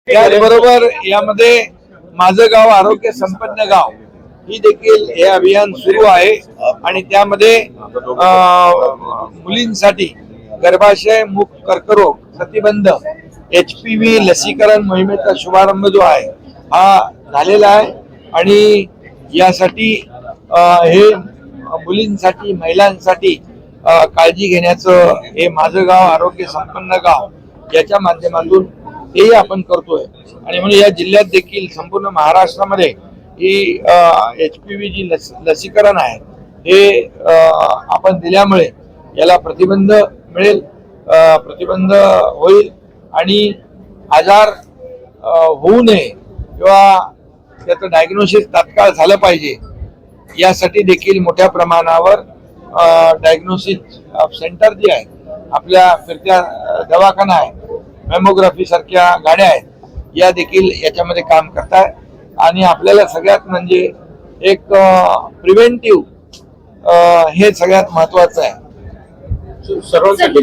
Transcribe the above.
त्याचबरोबर यामध्ये माझं गाव आरोग्य संपन्न गाव ही देखील हे अभियान सुरू आहे आणि त्यामध्ये मुलींसाठी गर्भाशय मुख कर्करोग प्रतिबंध HPV लसीकरण मोहिमेचा शुभारंभ जो आहे हा झालेला आहे आणि यासाठी हे मुलींसाठी महिलांसाठी काळजी घेण्याचं हे माझं गाव आरोग्य संपन्न गाव याच्या माध्यमातून हेही आपण करतोय आणि म्हणून या जिल्ह्यात देखील संपूर्ण महाराष्ट्रामध्ये ही HPV जी लसीकरण आहे हे आपण दिल्यामुळे याला प्रतिबंध मिळेल, प्रतिबंध होईल आणि आजार होऊ नये किंवा त्याचं डायग्नोसिस तात्काळ झालं पाहिजे यासाठी देखील मोठ्या प्रमाणावर डायग्नोसिस सेंटर जे आहे आपल्या फिरत्या दवाखाना आहे, मॅमोग्राफी सारख्या गाड्या आहेत या देखील याच्यामध्ये काम करतात आणि आपल्याला सगळ्यात म्हणजे एक प्रिव्हेंटिव्ह हे सगळ्यात महत्वाचं आहे. सर्वांसाठी